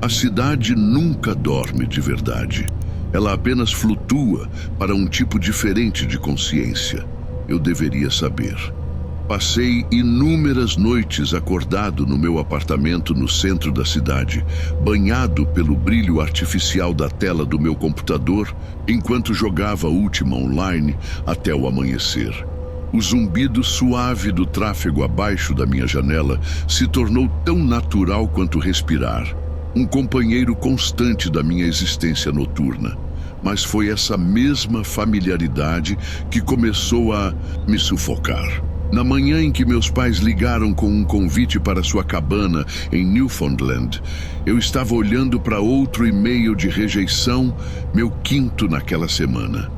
A cidade nunca dorme de verdade. Ela apenas flutua para um tipo diferente de consciência. Eu deveria saber. Passei inúmeras noites acordado no meu apartamento no centro da cidade, banhado pelo brilho artificial da tela do meu computador, enquanto jogava Ultima Online até o amanhecer. O zumbido suave do tráfego abaixo da minha janela se tornou tão natural quanto respirar, um companheiro constante da minha existência noturna. Mas foi essa mesma familiaridade que começou a me sufocar. Na manhã em que meus pais ligaram com um convite para sua cabana em Newfoundland, eu estava olhando para outro e-mail de rejeição, meu quinto naquela semana.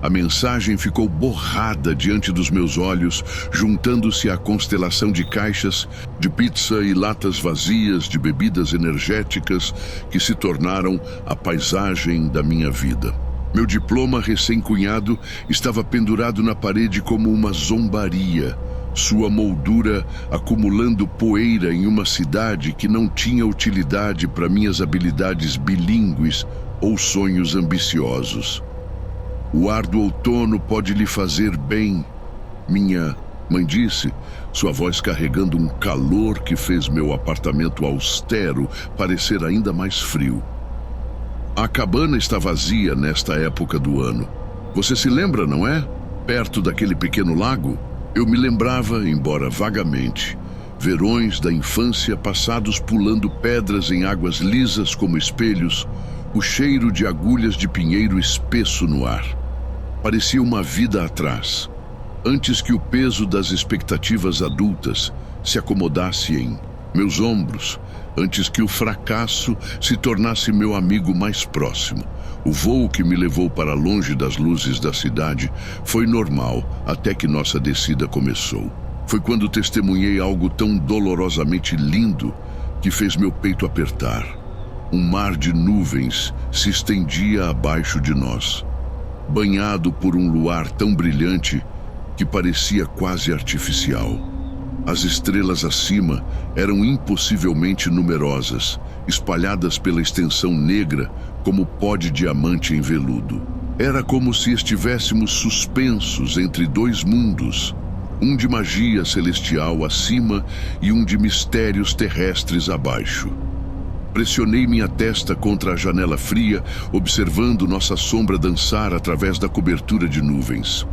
A mensagem ficou borrada diante dos meus olhos, juntando-se à constelação de caixas de pizza e latas vazias de bebidas energéticas que se tornaram a paisagem da minha vida. Meu diploma recém-cunhado estava pendurado na parede como uma zombaria, sua moldura acumulando poeira em uma cidade que não tinha utilidade para minhas habilidades bilíngues ou sonhos ambiciosos. O ar do outono pode lhe fazer bem, minha mãe disse, sua voz carregando um calor que fez meu apartamento austero parecer ainda mais frio. A cabana está vazia nesta época do ano. Você se lembra, não é? Perto daquele pequeno lago? Eu me lembrava, embora vagamente, verões da infância passados pulando pedras em águas lisas como espelhos, o cheiro de agulhas de pinheiro espesso no ar. Parecia uma vida atrás, antes que o peso das expectativas adultas se acomodasse em meus ombros, antes que o fracasso se tornasse meu amigo mais próximo. O voo que me levou para longe das luzes da cidade foi normal até que nossa descida começou. Foi quando testemunhei algo tão dolorosamente lindo que fez meu peito apertar. Um mar de nuvens se estendia abaixo de nós, banhado por um luar tão brilhante que parecia quase artificial. As estrelas acima eram impossivelmente numerosas, espalhadas pela extensão negra como pó de diamante em veludo. Era como se estivéssemos suspensos entre dois mundos, um de magia celestial acima e um de mistérios terrestres abaixo. Pressionei minha testa contra a janela fria, observando nossa sombra dançar através da cobertura de nuvens.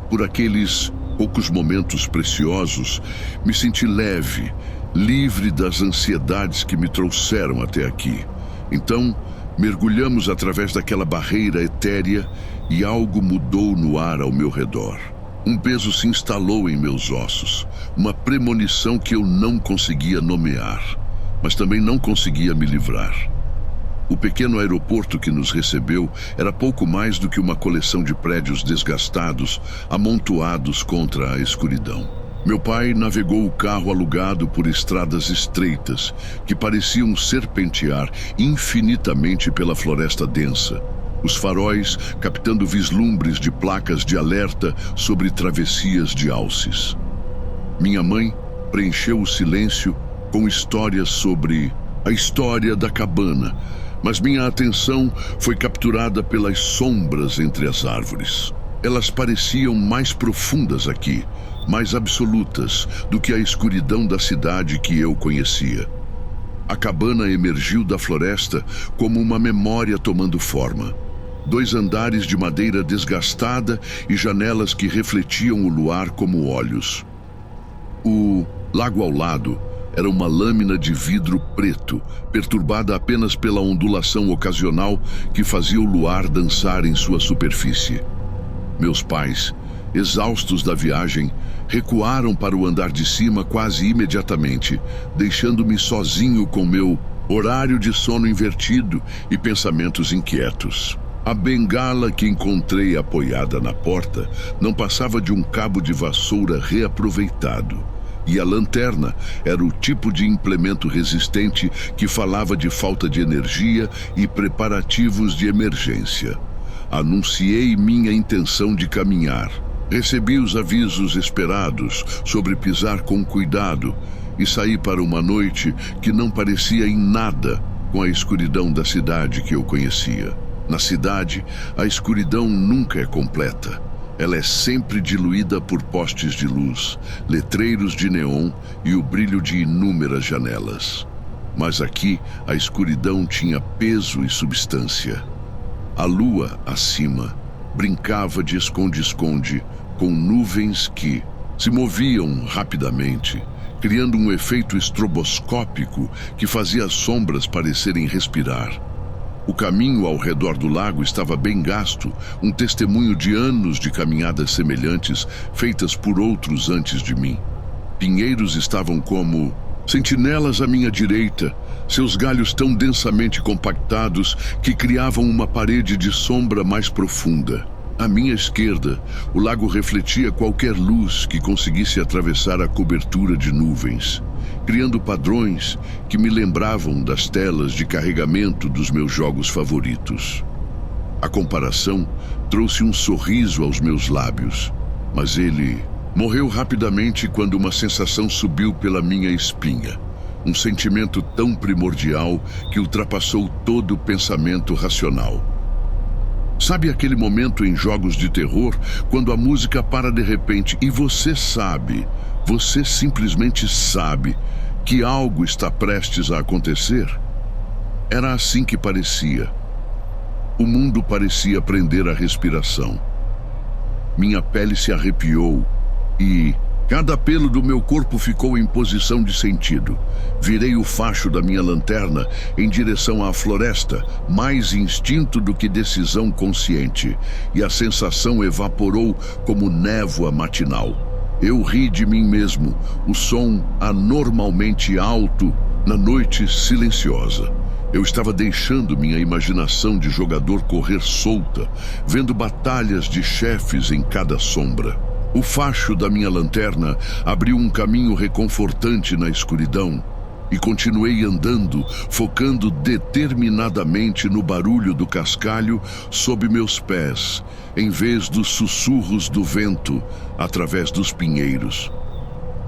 Por aqueles poucos momentos preciosos, me senti leve, livre das ansiedades que me trouxeram até aqui. Então, mergulhamos através daquela barreira etérea e algo mudou no ar ao meu redor. Um peso se instalou em meus ossos, uma premonição que eu não conseguia nomear, mas também não conseguia me livrar. O pequeno aeroporto que nos recebeu era pouco mais do que uma coleção de prédios desgastados, amontoados contra a escuridão. Meu pai navegou o carro alugado por estradas estreitas, que pareciam serpentear infinitamente pela floresta densa, os faróis captando vislumbres de placas de alerta sobre travessias de alces. Minha mãe preencheu o silêncio com histórias sobre a história da cabana, mas minha atenção foi capturada pelas sombras entre as árvores. Elas pareciam mais profundas aqui, mais absolutas do que a escuridão da cidade que eu conhecia. A cabana emergiu da floresta como uma memória tomando forma. 2 andares de madeira desgastada e janelas que refletiam o luar como olhos. O lago ao lado era uma lâmina de vidro preto, perturbada apenas pela ondulação ocasional que fazia o luar dançar em sua superfície. Meus pais, exaustos da viagem, recuaram para o andar de cima quase imediatamente, deixando-me sozinho com meu horário de sono invertido e pensamentos inquietos. A bengala que encontrei apoiada na porta não passava de um cabo de vassoura reaproveitado. E a lanterna era o tipo de implemento resistente que falava de falta de energia e preparativos de emergência. Anunciei minha intenção de caminhar. Recebi os avisos esperados sobre pisar com cuidado e saí para uma noite que não parecia em nada com a escuridão da cidade que eu conhecia. Na cidade, a escuridão nunca é completa. Ela é sempre diluída por postes de luz, letreiros de neon e o brilho de inúmeras janelas. Mas aqui, a escuridão tinha peso e substância. A lua, acima, brincava de esconde-esconde com nuvens que se moviam rapidamente, criando um efeito estroboscópico que fazia as sombras parecerem respirar. O caminho ao redor do lago estava bem gasto, um testemunho de anos de caminhadas semelhantes feitas por outros antes de mim. Pinheiros estavam como sentinelas à minha direita, seus galhos tão densamente compactados que criavam uma parede de sombra mais profunda. À minha esquerda, o lago refletia qualquer luz que conseguisse atravessar a cobertura de nuvens, criando padrões que me lembravam das telas de carregamento dos meus jogos favoritos. A comparação trouxe um sorriso aos meus lábios, mas ele morreu rapidamente quando uma sensação subiu pela minha espinha, um sentimento tão primordial que ultrapassou todo o pensamento racional. Sabe aquele momento em jogos de terror, quando a música para de repente e você simplesmente sabe que algo está prestes a acontecer? Era assim que parecia. O mundo parecia prender a respiração. Minha pele se arrepiou e cada pelo do meu corpo ficou em posição de sentido. Virei o facho da minha lanterna em direção à floresta, mais instinto do que decisão consciente, e a sensação evaporou como névoa matinal. Eu ri de mim mesmo, o som anormalmente alto na noite silenciosa. Eu estava deixando minha imaginação de jogador correr solta, vendo batalhas de chefes em cada sombra. O facho da minha lanterna abriu um caminho reconfortante na escuridão e continuei andando, focando determinadamente no barulho do cascalho sob meus pés, em vez dos sussurros do vento através dos pinheiros.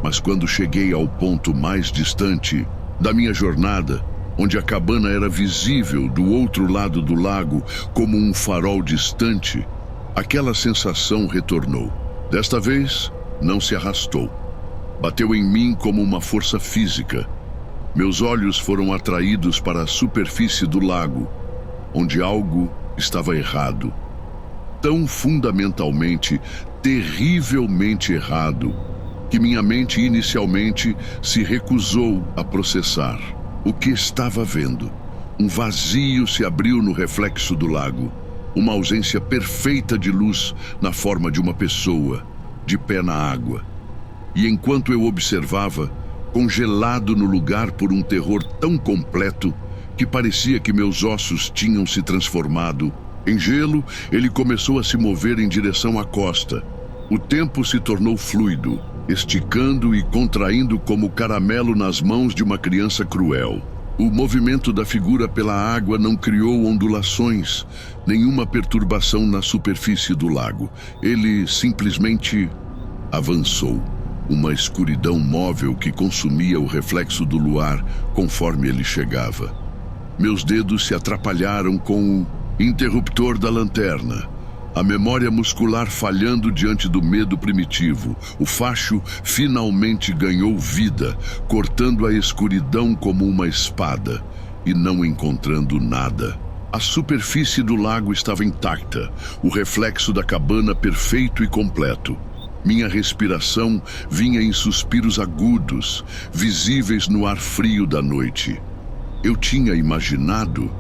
Mas quando cheguei ao ponto mais distante da minha jornada, onde a cabana era visível do outro lado do lago como um farol distante, aquela sensação retornou. Desta vez, não se arrastou. Bateu em mim como uma força física. Meus olhos foram atraídos para a superfície do lago, onde algo estava errado. Tão fundamentalmente, terrivelmente errado, que minha mente inicialmente se recusou a processar o que estava vendo. Um vazio se abriu no reflexo do lago. Uma ausência perfeita de luz na forma de uma pessoa, de pé na água. E enquanto eu observava, congelado no lugar por um terror tão completo que parecia que meus ossos tinham se transformado em gelo, ele começou a se mover em direção à costa. O tempo se tornou fluido, esticando e contraindo como caramelo nas mãos de uma criança cruel. O movimento da figura pela água não criou ondulações, nenhuma perturbação na superfície do lago. Ele simplesmente avançou, uma escuridão móvel que consumia o reflexo do luar conforme ele chegava. Meus dedos se atrapalharam com o interruptor da lanterna, a memória muscular falhando diante do medo primitivo. O facho finalmente ganhou vida, cortando a escuridão como uma espada e não encontrando nada. A superfície do lago estava intacta, o reflexo da cabana perfeito e completo. Minha respiração vinha em suspiros agudos, visíveis no ar frio da noite. Eu tinha imaginado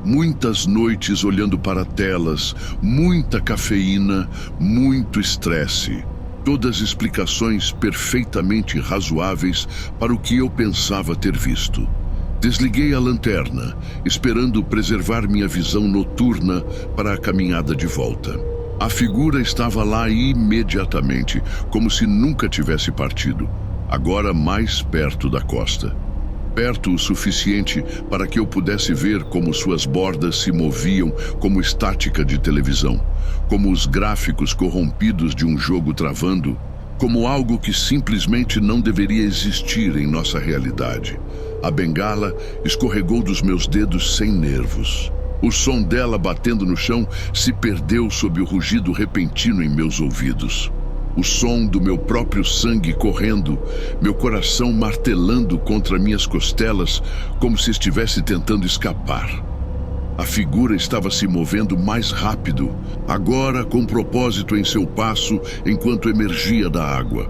muitas noites olhando para telas, muita cafeína, muito estresse. Todas explicações perfeitamente razoáveis para o que eu pensava ter visto. Desliguei a lanterna, esperando preservar minha visão noturna para a caminhada de volta. A figura estava lá imediatamente, como se nunca tivesse partido, agora mais perto da costa. Perto o suficiente para que eu pudesse ver como suas bordas se moviam como estática de televisão, como os gráficos corrompidos de um jogo travando, como algo que simplesmente não deveria existir em nossa realidade. A bengala escorregou dos meus dedos sem nervos. O som dela batendo no chão se perdeu sob o rugido repentino em meus ouvidos. O som do meu próprio sangue correndo, meu coração martelando contra minhas costelas, como se estivesse tentando escapar. A figura estava se movendo mais rápido, agora com propósito em seu passo enquanto emergia da água.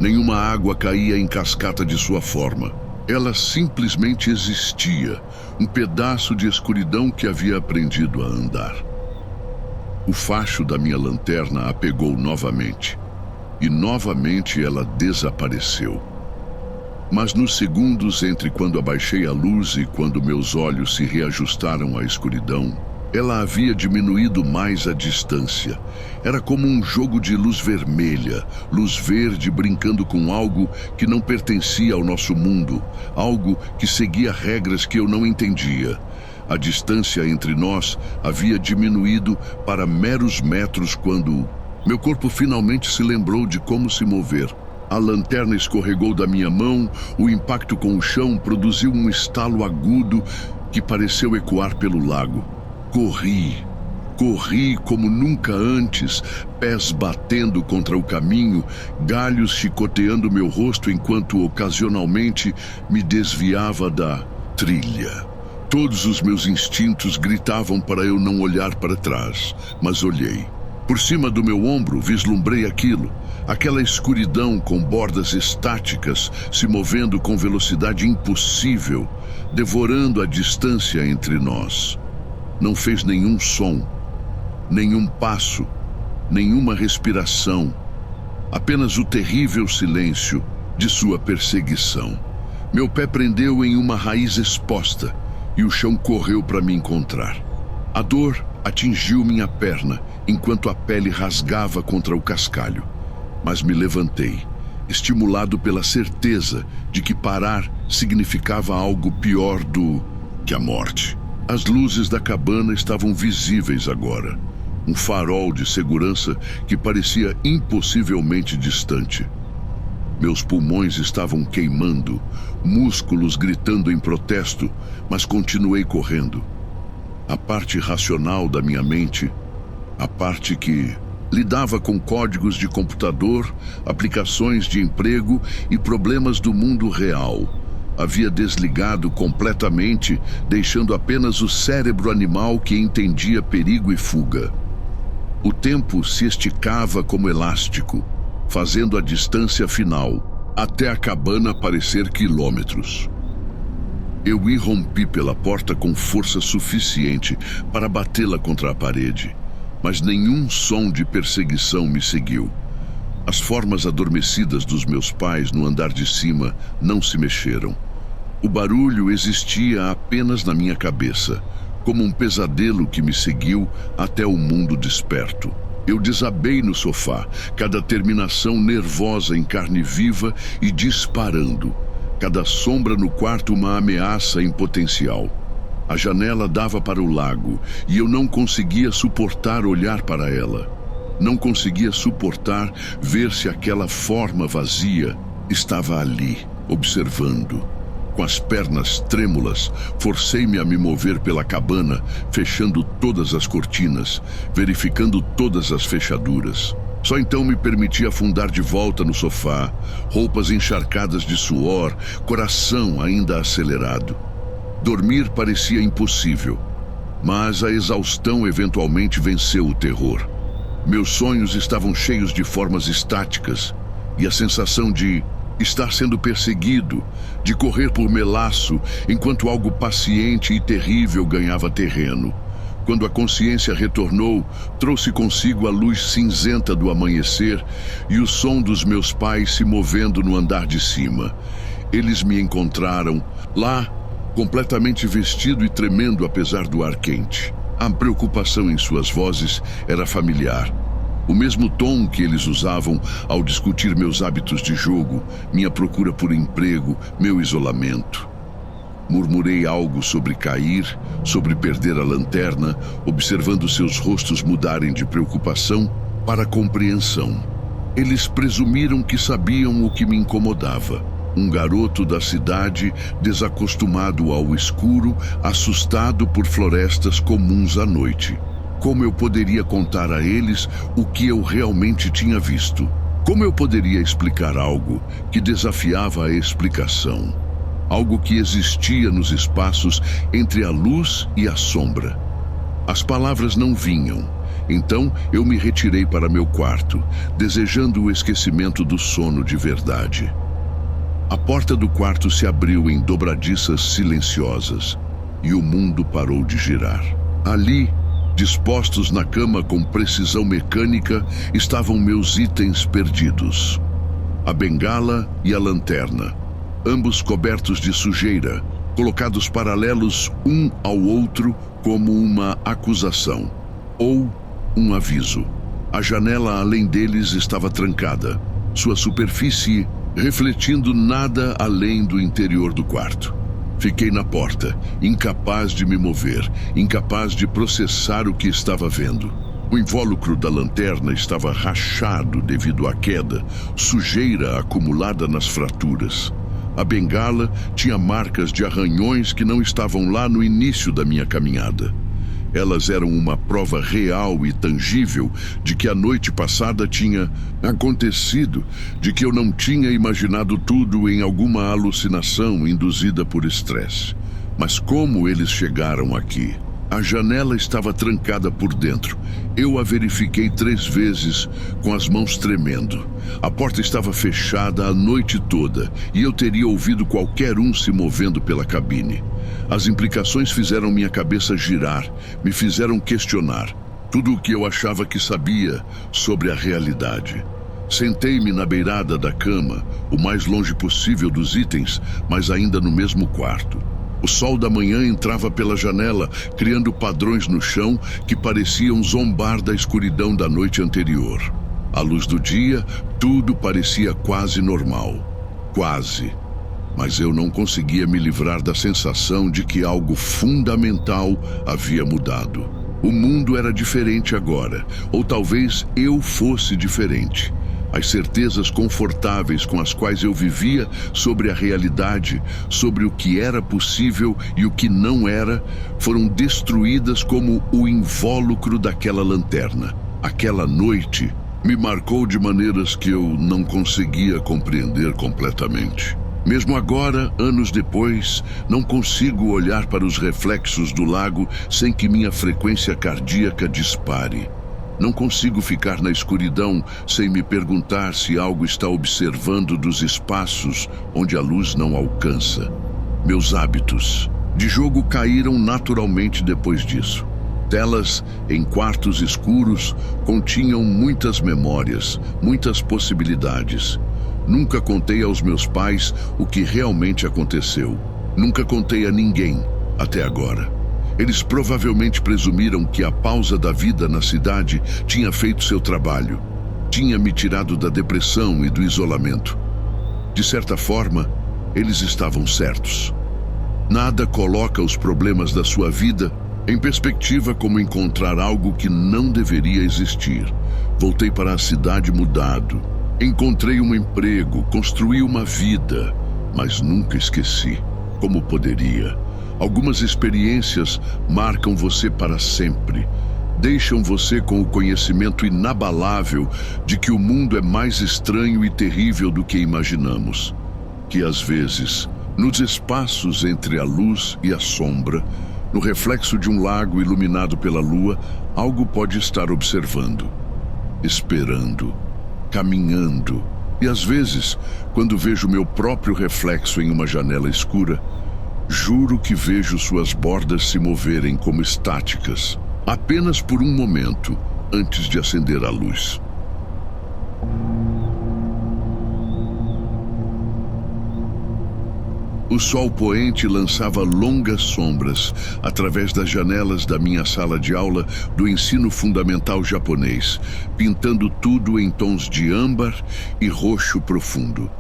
Nenhuma água caía em cascata de sua forma. Ela simplesmente existia, um pedaço de escuridão que havia aprendido a andar. O facho da minha lanterna a pegou novamente. E novamente ela desapareceu. Mas nos segundos entre quando abaixei a luz e quando meus olhos se reajustaram à escuridão, ela havia diminuído mais a distância. Era como um jogo de luz vermelha, luz verde brincando com algo que não pertencia ao nosso mundo, algo que seguia regras que eu não entendia. A distância entre nós havia diminuído para meros metros quando meu corpo finalmente se lembrou de como se mover. A lanterna escorregou da minha mão, o impacto com o chão produziu um estalo agudo que pareceu ecoar pelo lago. Corri como nunca antes, pés batendo contra o caminho, galhos chicoteando meu rosto enquanto ocasionalmente me desviava da trilha. Todos os meus instintos gritavam para eu não olhar para trás, mas olhei. Por cima do meu ombro vislumbrei aquela escuridão com bordas estáticas se movendo com velocidade impossível, devorando a distância entre nós. Não fez nenhum som, nenhum passo, nenhuma respiração, apenas o terrível silêncio de sua perseguição. Meu pé prendeu em uma raiz exposta e o chão correu para me encontrar. A dor atingiu minha perna enquanto a pele rasgava contra o cascalho. Mas me levantei, estimulado pela certeza de que parar significava algo pior do que a morte. As luzes da cabana estavam visíveis agora. Um farol de segurança que parecia impossivelmente distante. Meus pulmões estavam queimando, músculos gritando em protesto, mas continuei correndo. A parte racional da minha mente, a parte que lidava com códigos de computador, aplicações de emprego e problemas do mundo real, havia desligado completamente, deixando apenas o cérebro animal que entendia perigo e fuga. O tempo se esticava como elástico, fazendo a distância final, até a cabana parecer quilômetros. Eu irrompi pela porta com força suficiente para batê-la contra a parede, mas nenhum som de perseguição me seguiu. As formas adormecidas dos meus pais no andar de cima não se mexeram. O barulho existia apenas na minha cabeça, como um pesadelo que me seguiu até o mundo desperto. Eu desabei no sofá, cada terminação nervosa em carne viva e disparando. Cada sombra no quarto uma ameaça em potencial. A janela dava para o lago e eu não conseguia suportar olhar para ela. Não conseguia suportar ver se aquela forma vazia estava ali, observando. Com as pernas trêmulas, forcei-me a me mover pela cabana, fechando todas as cortinas, verificando todas as fechaduras. Só então me permiti afundar de volta no sofá, roupas encharcadas de suor, coração ainda acelerado. Dormir parecia impossível, mas a exaustão eventualmente venceu o terror. Meus sonhos estavam cheios de formas estáticas e a sensação de estar sendo perseguido, de correr por melaço enquanto algo paciente e terrível ganhava terreno. Quando a consciência retornou, trouxe consigo a luz cinzenta do amanhecer e o som dos meus pais se movendo no andar de cima. Eles me encontraram lá, completamente vestido e tremendo apesar do ar quente. A preocupação em suas vozes era familiar. O mesmo tom que eles usavam ao discutir meus hábitos de jogo, minha procura por emprego, meu isolamento. Murmurei algo sobre cair, sobre perder a lanterna, observando seus rostos mudarem de preocupação para compreensão. Eles presumiram que sabiam o que me incomodava. Um garoto da cidade, desacostumado ao escuro, assustado por florestas comuns à noite. Como eu poderia contar a eles o que eu realmente tinha visto? Como eu poderia explicar algo que desafiava a explicação? Algo que existia nos espaços entre a luz e a sombra. As palavras não vinham. Então eu me retirei para meu quarto, desejando o esquecimento do sono de verdade. A porta do quarto se abriu em dobradiças silenciosas e o mundo parou de girar. Ali, dispostos na cama com precisão mecânica, estavam meus itens perdidos. A bengala e a lanterna, ambos cobertos de sujeira, colocados paralelos um ao outro como uma acusação ou um aviso. A janela além deles estava trancada, sua superfície refletindo nada além do interior do quarto. Fiquei na porta, incapaz de me mover, incapaz de processar o que estava vendo. O invólucro da lanterna estava rachado devido à queda, sujeira acumulada nas fraturas. A bengala tinha marcas de arranhões que não estavam lá no início da minha caminhada. Elas eram uma prova real e tangível de que a noite passada tinha acontecido, de que eu não tinha imaginado tudo em alguma alucinação induzida por estresse. Mas como eles chegaram aqui? A janela estava trancada por dentro. Eu a verifiquei 3 vezes com as mãos tremendo. A porta estava fechada a noite toda e eu teria ouvido qualquer um se movendo pela cabine. As implicações fizeram minha cabeça girar, me fizeram questionar tudo o que eu achava que sabia sobre a realidade. Sentei-me na beirada da cama, o mais longe possível dos itens, mas ainda no mesmo quarto. O sol da manhã entrava pela janela, criando padrões no chão que pareciam zombar da escuridão da noite anterior. À luz do dia, tudo parecia quase normal. Quase. Mas eu não conseguia me livrar da sensação de que algo fundamental havia mudado. O mundo era diferente agora, ou talvez eu fosse diferente. As certezas confortáveis com as quais eu vivia sobre a realidade, sobre o que era possível e o que não era, foram destruídas como o invólucro daquela lanterna. Aquela noite me marcou de maneiras que eu não conseguia compreender completamente. Mesmo agora, anos depois, não consigo olhar para os reflexos do lago sem que minha frequência cardíaca dispare. Não consigo ficar na escuridão sem me perguntar se algo está observando dos espaços onde a luz não alcança. Meus hábitos de jogo caíram naturalmente depois disso. Telas em quartos escuros continham muitas memórias, muitas possibilidades. Nunca contei aos meus pais o que realmente aconteceu. Nunca contei a ninguém até agora. Eles provavelmente presumiram que a pausa da vida na cidade tinha feito seu trabalho. Tinha me tirado da depressão e do isolamento. De certa forma, eles estavam certos. Nada coloca os problemas da sua vida em perspectiva como encontrar algo que não deveria existir. Voltei para a cidade mudado. Encontrei um emprego, construí uma vida, mas nunca esqueci. Como poderia? Algumas experiências marcam você para sempre. Deixam você com o conhecimento inabalável de que o mundo é mais estranho e terrível do que imaginamos. Que às vezes, nos espaços entre a luz e a sombra, no reflexo de um lago iluminado pela lua, algo pode estar observando, esperando, caminhando. E às vezes, quando vejo meu próprio reflexo em uma janela escura, juro que vejo suas bordas se moverem como estáticas, apenas por um momento, antes de acender a luz. O sol poente lançava longas sombras através das janelas da minha sala de aula do ensino fundamental japonês, pintando tudo em tons de âmbar e roxo profundo.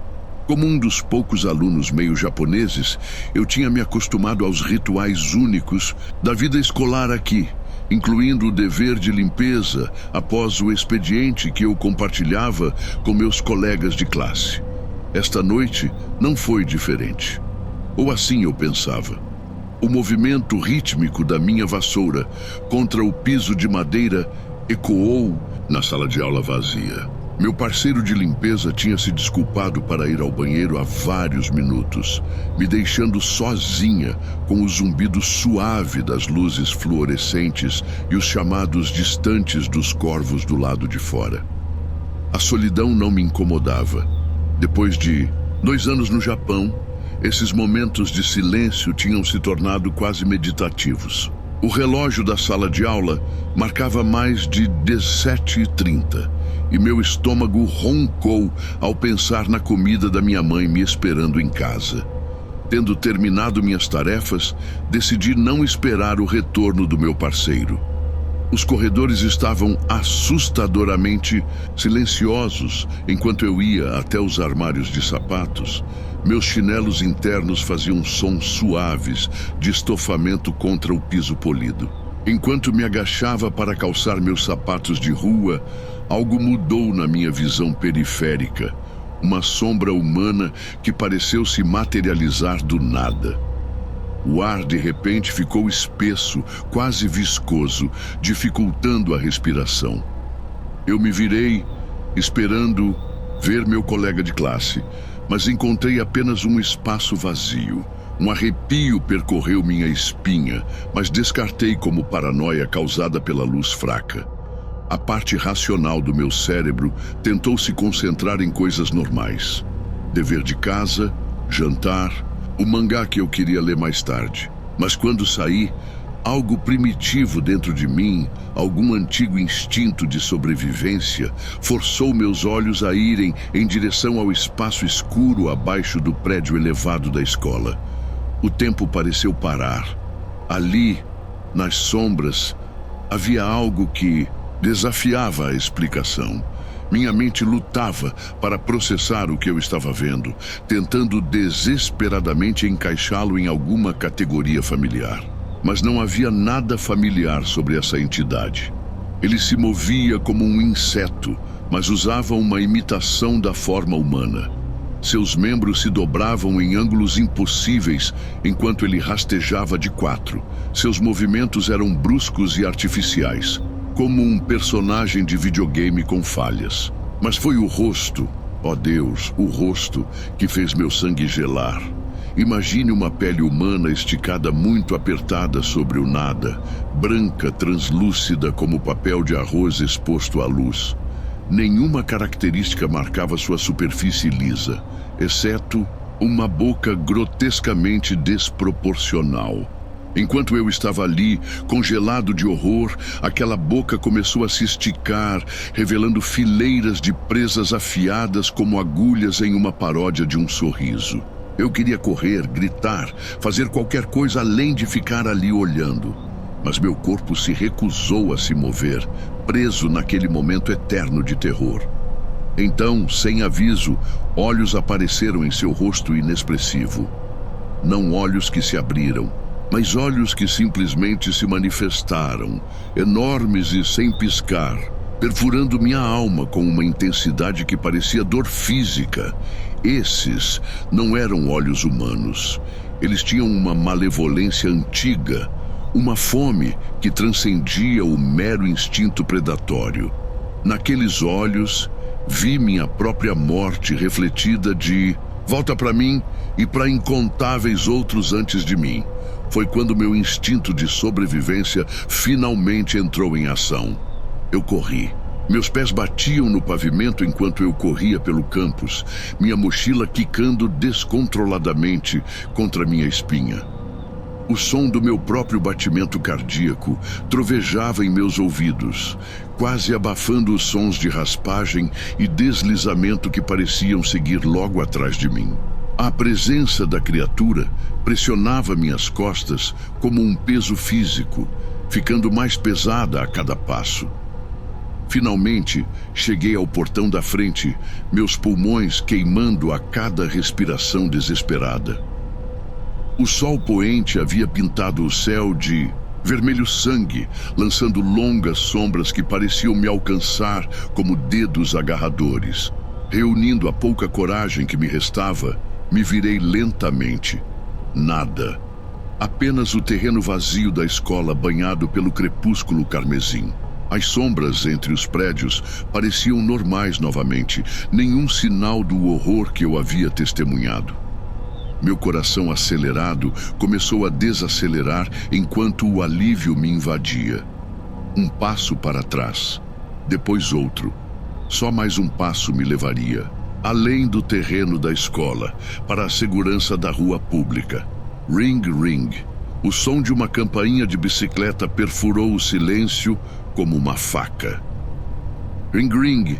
Como um dos poucos alunos meio japoneses, eu tinha me acostumado aos rituais únicos da vida escolar aqui, incluindo o dever de limpeza após o expediente que eu compartilhava com meus colegas de classe. Esta noite não foi diferente. Ou assim eu pensava. O movimento rítmico da minha vassoura contra o piso de madeira ecoou na sala de aula vazia. Meu parceiro de limpeza tinha se desculpado para ir ao banheiro há vários minutos, me deixando sozinha com o zumbido suave das luzes fluorescentes e os chamados distantes dos corvos do lado de fora. A solidão não me incomodava. Depois de 2 anos no Japão, esses momentos de silêncio tinham se tornado quase meditativos. O relógio da sala de aula marcava mais de 17h30 e meu estômago roncou ao pensar na comida da minha mãe me esperando em casa. Tendo terminado minhas tarefas, decidi não esperar o retorno do meu parceiro. Os corredores estavam assustadoramente silenciosos enquanto eu ia até os armários de sapatos. Meus chinelos internos faziam sons suaves de estofamento contra o piso polido. Enquanto me agachava para calçar meus sapatos de rua, algo mudou na minha visão periférica. Uma sombra humana que pareceu se materializar do nada. O ar de repente ficou espesso, quase viscoso, dificultando a respiração. Eu me virei, esperando ver meu colega de classe, mas encontrei apenas um espaço vazio. Um arrepio percorreu minha espinha, mas descartei como paranoia causada pela luz fraca. A parte racional do meu cérebro tentou se concentrar em coisas normais. Dever de casa, jantar, o mangá que eu queria ler mais tarde. Mas quando saí, algo primitivo dentro de mim, algum antigo instinto de sobrevivência, forçou meus olhos a irem em direção ao espaço escuro abaixo do prédio elevado da escola. O tempo pareceu parar. Ali, nas sombras, havia algo que desafiava a explicação. Minha mente lutava para processar o que eu estava vendo, tentando desesperadamente encaixá-lo em alguma categoria familiar. Mas não havia nada familiar sobre essa entidade. Ele se movia como um inseto, mas usava uma imitação da forma humana. Seus membros se dobravam em ângulos impossíveis enquanto ele rastejava de 4. Seus movimentos eram bruscos e artificiais, como um personagem de videogame com falhas. Mas foi o rosto, ó Deus, o rosto, que fez meu sangue gelar. Imagine uma pele humana esticada muito apertada sobre o nada, branca, translúcida como papel de arroz exposto à luz. Nenhuma característica marcava sua superfície lisa, exceto uma boca grotescamente desproporcional. Enquanto eu estava ali, congelado de horror, aquela boca começou a se esticar, revelando fileiras de presas afiadas como agulhas em uma paródia de um sorriso. Eu queria correr, gritar, fazer qualquer coisa além de ficar ali olhando. Mas meu corpo se recusou a se mover, preso naquele momento eterno de terror. Então, sem aviso, olhos apareceram em seu rosto inexpressivo. Não olhos que se abriram, mas olhos que simplesmente se manifestaram, enormes e sem piscar, perfurando minha alma com uma intensidade que parecia dor física. Esses não eram olhos humanos. Eles tinham uma malevolência antiga, uma fome que transcendia o mero instinto predatório. Naqueles olhos, vi minha própria morte refletida de volta para mim e para incontáveis outros antes de mim. Foi quando meu instinto de sobrevivência finalmente entrou em ação. Eu corri. Meus pés batiam no pavimento enquanto eu corria pelo campus, minha mochila quicando descontroladamente contra minha espinha. O som do meu próprio batimento cardíaco trovejava em meus ouvidos, quase abafando os sons de raspagem e deslizamento que pareciam seguir logo atrás de mim. A presença da criatura pressionava minhas costas como um peso físico, ficando mais pesada a cada passo. Finalmente, cheguei ao portão da frente, meus pulmões queimando a cada respiração desesperada. O sol poente havia pintado o céu de vermelho sangue, lançando longas sombras que pareciam me alcançar como dedos agarradores. Reunindo a pouca coragem que me restava, me virei lentamente. Nada. Apenas o terreno vazio da escola banhado pelo crepúsculo carmesim. As sombras entre os prédios pareciam normais novamente, nenhum sinal do horror que eu havia testemunhado. Meu coração acelerado começou a desacelerar enquanto o alívio me invadia. Um passo para trás, depois outro. Só mais um passo me levaria, além do terreno da escola, para a segurança da rua pública. Ring, ring. O som de uma campainha de bicicleta perfurou o silêncio como uma faca. Ring, ring.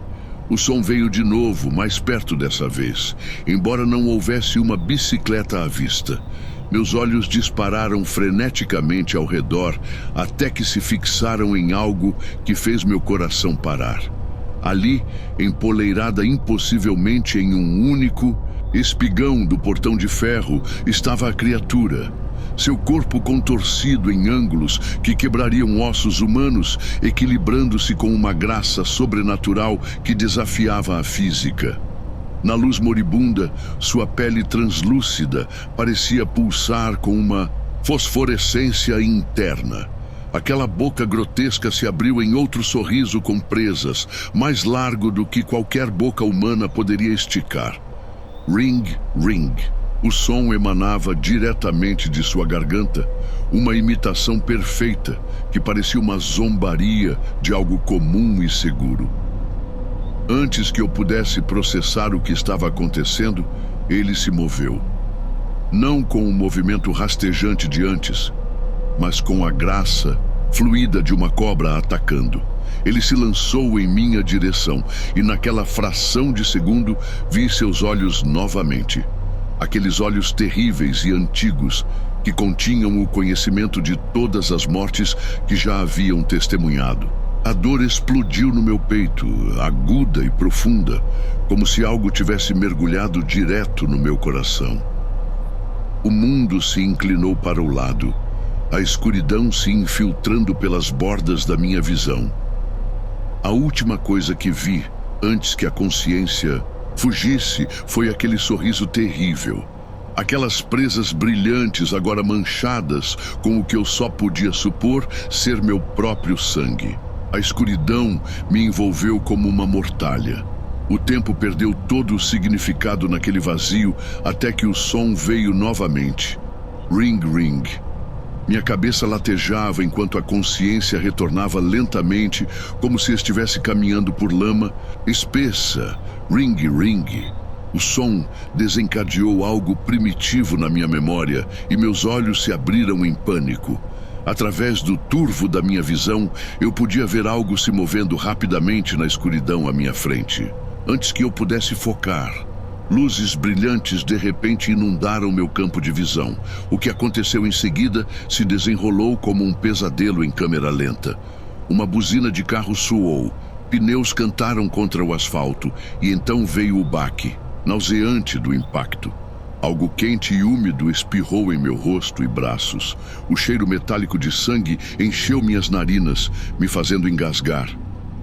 O som veio de novo, mais perto dessa vez, embora não houvesse uma bicicleta à vista. Meus olhos dispararam freneticamente ao redor até que se fixaram em algo que fez meu coração parar. Ali, empoleirada impossivelmente em um único espigão do portão de ferro, estava a criatura. Seu corpo contorcido em ângulos que quebrariam ossos humanos, equilibrando-se com uma graça sobrenatural que desafiava a física. Na luz moribunda, sua pele translúcida parecia pulsar com uma fosforescência interna. Aquela boca grotesca se abriu em outro sorriso com presas, mais largo do que qualquer boca humana poderia esticar. Ring, ring. O som emanava diretamente de sua garganta, uma imitação perfeita que parecia uma zombaria de algo comum e seguro. Antes que eu pudesse processar o que estava acontecendo, ele se moveu. Não com o movimento rastejante de antes, mas com a graça fluida de uma cobra atacando. Ele se lançou em minha direção e naquela fração de segundo vi seus olhos novamente. Aqueles olhos terríveis e antigos que continham o conhecimento de todas as mortes que já haviam testemunhado. A dor explodiu no meu peito, aguda e profunda, como se algo tivesse mergulhado direto no meu coração. O mundo se inclinou para o lado, a escuridão se infiltrando pelas bordas da minha visão. A última coisa que vi, antes que a consciência fugisse, foi aquele sorriso terrível. Aquelas presas brilhantes agora manchadas com o que eu só podia supor ser meu próprio sangue. A escuridão me envolveu como uma mortalha. O tempo perdeu todo o significado naquele vazio até que o som veio novamente. Ring, ring. Minha cabeça latejava enquanto a consciência retornava lentamente, como se estivesse caminhando por lama espessa. Ring, ring. O som desencadeou algo primitivo na minha memória e meus olhos se abriram em pânico. Através do turvo da minha visão, eu podia ver algo se movendo rapidamente na escuridão à minha frente. Antes que eu pudesse focar, luzes brilhantes de repente inundaram meu campo de visão. O que aconteceu em seguida se desenrolou como um pesadelo em câmera lenta. Uma buzina de carro soou, pneus cantaram contra o asfalto e então veio o baque, nauseante do impacto. Algo quente e úmido espirrou em meu rosto e braços. O cheiro metálico de sangue encheu minhas narinas, me fazendo engasgar.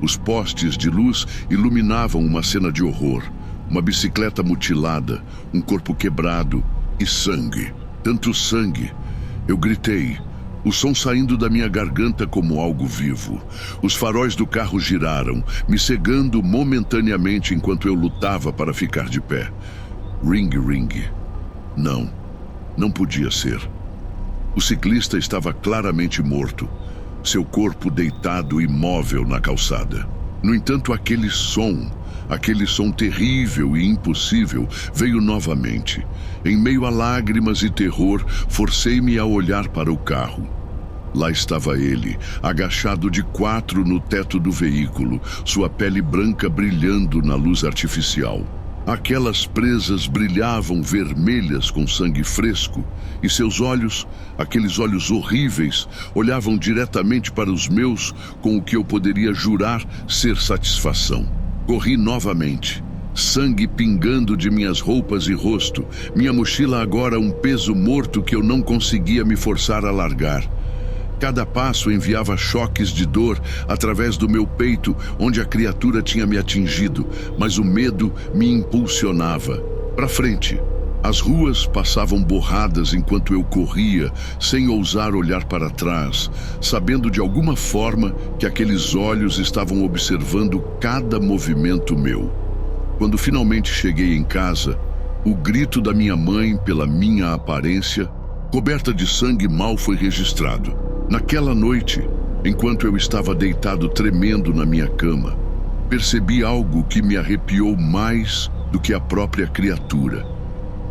Os postes de luz iluminavam uma cena de horror. Uma bicicleta mutilada, um corpo quebrado e sangue. Tanto sangue. Eu gritei, o som saindo da minha garganta como algo vivo. Os faróis do carro giraram, me cegando momentaneamente enquanto eu lutava para ficar de pé. Ring, ring. Não, não podia ser. O ciclista estava claramente morto, seu corpo deitado imóvel na calçada. No entanto, aquele som terrível e impossível veio novamente. Em meio a lágrimas e terror, forcei-me a olhar para o carro. Lá estava ele, agachado de quatro no teto do veículo, sua pele branca brilhando na luz artificial. Aquelas presas brilhavam vermelhas com sangue fresco, e seus olhos, aqueles olhos horríveis, olhavam diretamente para os meus com o que eu poderia jurar ser satisfação. Corri novamente, sangue pingando de minhas roupas e rosto, minha mochila agora um peso morto que eu não conseguia me forçar a largar. Cada passo enviava choques de dor através do meu peito, onde a criatura tinha me atingido, mas o medo me impulsionava. Para frente. As ruas passavam borradas enquanto eu corria, sem ousar olhar para trás, sabendo de alguma forma que aqueles olhos estavam observando cada movimento meu. Quando finalmente cheguei em casa, o grito da minha mãe pela minha aparência, coberta de sangue, mal foi registrado. Naquela noite, enquanto eu estava deitado tremendo na minha cama, percebi algo que me arrepiou mais do que a própria criatura.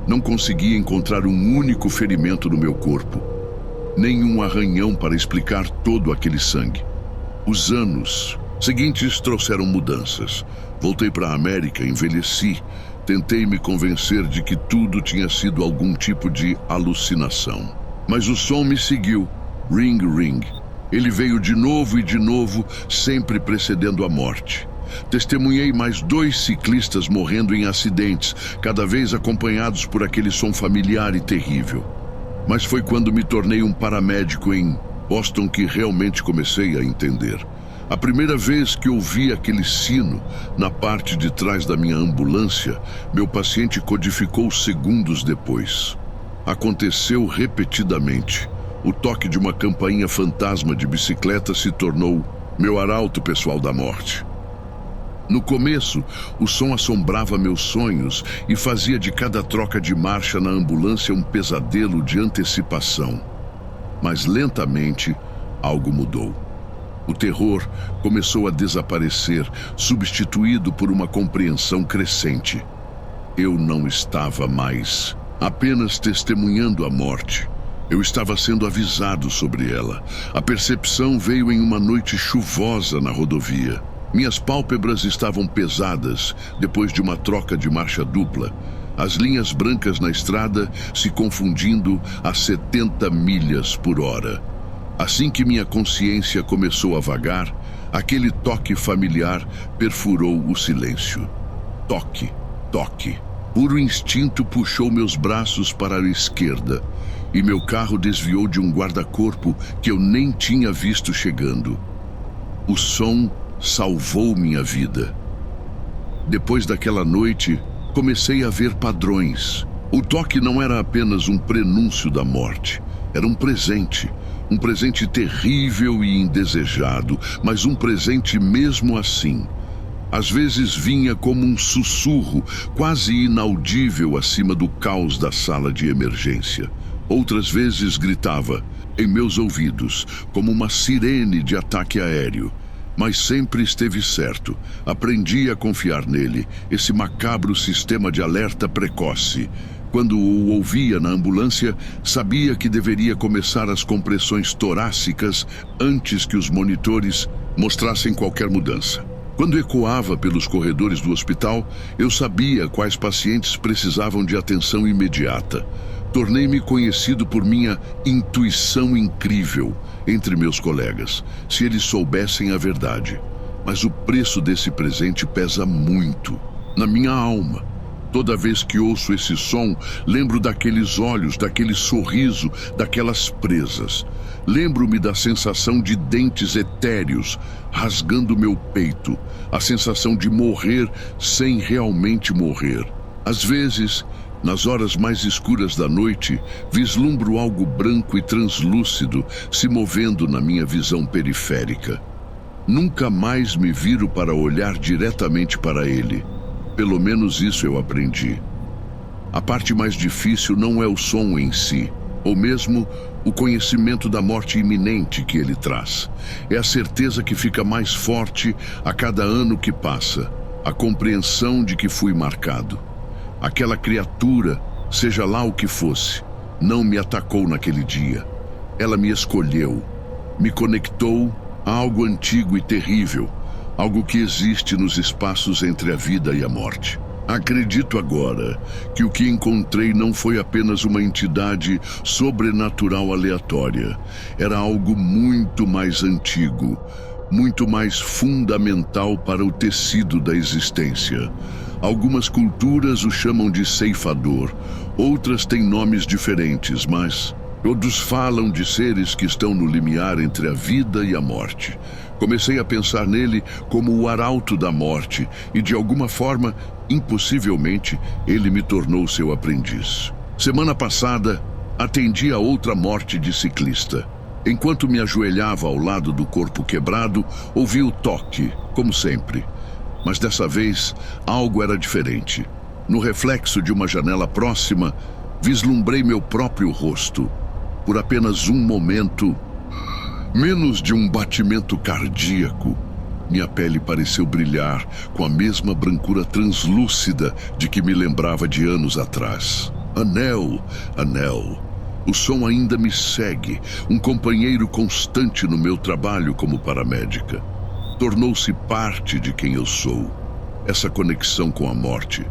Não conseguia encontrar um único ferimento no meu corpo, nenhum arranhão para explicar todo aquele sangue. Os anos seguintes trouxeram mudanças. Voltei para a América, envelheci, tentei me convencer de que tudo tinha sido algum tipo de alucinação. Mas o som me seguiu. Ring, ring. Ele veio de novo e de novo, sempre precedendo a morte. Testemunhei mais 2 ciclistas morrendo em acidentes, cada vez acompanhados por aquele som familiar e terrível. Mas foi quando me tornei um paramédico em Boston que realmente comecei a entender. A primeira vez que ouvi aquele sino na parte de trás da minha ambulância, meu paciente codificou segundos depois. Aconteceu repetidamente. O toque de uma campainha fantasma de bicicleta se tornou meu arauto pessoal da morte. No começo, o som assombrava meus sonhos e fazia de cada troca de marcha na ambulância um pesadelo de antecipação. Mas lentamente, algo mudou. O terror começou a desaparecer, substituído por uma compreensão crescente. Eu não estava mais apenas testemunhando a morte. Eu estava sendo avisado sobre ela. A percepção veio em uma noite chuvosa na rodovia. Minhas pálpebras estavam pesadas depois de uma troca de marcha dupla. As linhas brancas na estrada se confundindo a 70 milhas por hora. Assim que minha consciência começou a vagar, aquele toque familiar perfurou o silêncio. Toque, toque. Puro instinto puxou meus braços para a esquerda e meu carro desviou de um guarda-corpo que eu nem tinha visto chegando. O som salvou minha vida. Depois daquela noite, comecei a ver padrões. O toque não era apenas um prenúncio da morte, era um presente terrível e indesejado, mas um presente mesmo assim. Às vezes vinha como um sussurro, quase inaudível acima do caos da sala de emergência. Outras vezes gritava em meus ouvidos, como uma sirene de ataque aéreo. Mas sempre esteve certo. Aprendi a confiar nele, esse macabro sistema de alerta precoce. Quando o ouvia na ambulância, sabia que deveria começar as compressões torácicas antes que os monitores mostrassem qualquer mudança. Quando ecoava pelos corredores do hospital, eu sabia quais pacientes precisavam de atenção imediata. Tornei-me conhecido por minha intuição incrível entre meus colegas, se eles soubessem a verdade. Mas o preço desse presente pesa muito na minha alma. Toda vez que ouço esse som, lembro daqueles olhos, daquele sorriso, daquelas presas. Lembro-me da sensação de dentes etéreos rasgando meu peito, a sensação de morrer sem realmente morrer. Às vezes, nas horas mais escuras da noite, vislumbro algo branco e translúcido se movendo na minha visão periférica. Nunca mais me viro para olhar diretamente para ele. Pelo menos isso eu aprendi. A parte mais difícil não é o som em si, ou mesmo o conhecimento da morte iminente que ele traz. É a certeza que fica mais forte a cada ano que passa, a compreensão de que fui marcado. Aquela criatura, seja lá o que fosse, não me atacou naquele dia. Ela me escolheu, me conectou a algo antigo e terrível, algo que existe nos espaços entre a vida e a morte. Acredito agora que o que encontrei não foi apenas uma entidade sobrenatural aleatória. Era algo muito mais antigo, muito mais fundamental para o tecido da existência. Algumas culturas o chamam de ceifador, outras têm nomes diferentes, mas Todos falam de seres que estão no limiar entre a vida e a morte. Comecei a pensar nele como o arauto da morte e, de alguma forma, impossivelmente, ele me tornou seu aprendiz. Semana passada, atendi a outra morte de ciclista. Enquanto me ajoelhava ao lado do corpo quebrado, ouvi o toque, como sempre. Mas dessa vez, algo era diferente. No reflexo de uma janela próxima, vislumbrei meu próprio rosto. Por apenas um momento, menos de um batimento cardíaco, minha pele pareceu brilhar com a mesma brancura translúcida de que me lembrava de anos atrás. Anel, Anel. O som ainda me segue, um companheiro constante no meu trabalho como paramédica. Tornou-se parte de quem eu sou, essa conexão com a morte.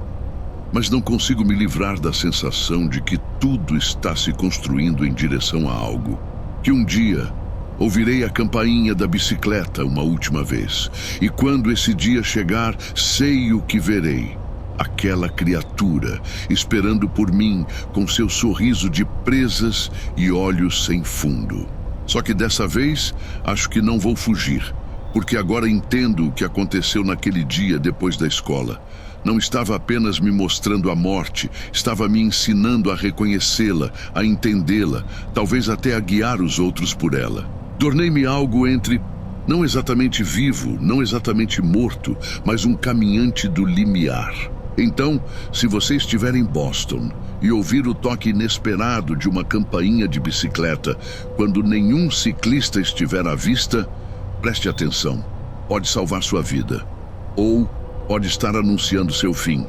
Mas não consigo me livrar da sensação de que tudo está se construindo em direção a algo. Que um dia ouvirei a campainha da bicicleta uma última vez. E quando esse dia chegar, sei o que verei. Aquela criatura esperando por mim com seu sorriso de presas e olhos sem fundo. Só que dessa vez, acho que não vou fugir, porque agora entendo o que aconteceu naquele dia depois da escola. Não estava apenas me mostrando a morte, estava me ensinando a reconhecê-la, a entendê-la, talvez até a guiar os outros por ela. Tornei-me algo entre, não exatamente vivo, não exatamente morto, mas um caminhante do limiar. Então, se você estiver em Boston e ouvir o toque inesperado de uma campainha de bicicleta, quando nenhum ciclista estiver à vista, preste atenção. Pode salvar sua vida. Ou pode estar anunciando seu fim.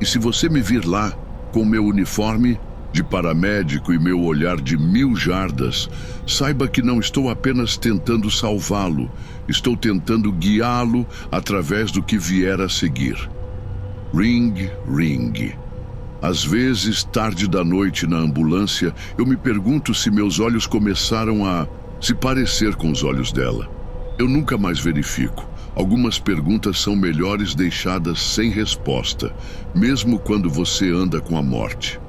E se você me vir lá, com meu uniforme de paramédico e meu olhar de 1000 jardas, saiba que não estou apenas tentando salvá-lo, estou tentando guiá-lo através do que vier a seguir. Ring, ring. Às vezes, tarde da noite na ambulância, eu me pergunto se meus olhos começaram a se parecer com os olhos dela. Eu nunca mais verifico. Algumas perguntas são melhores deixadas sem resposta, mesmo quando você anda com a morte.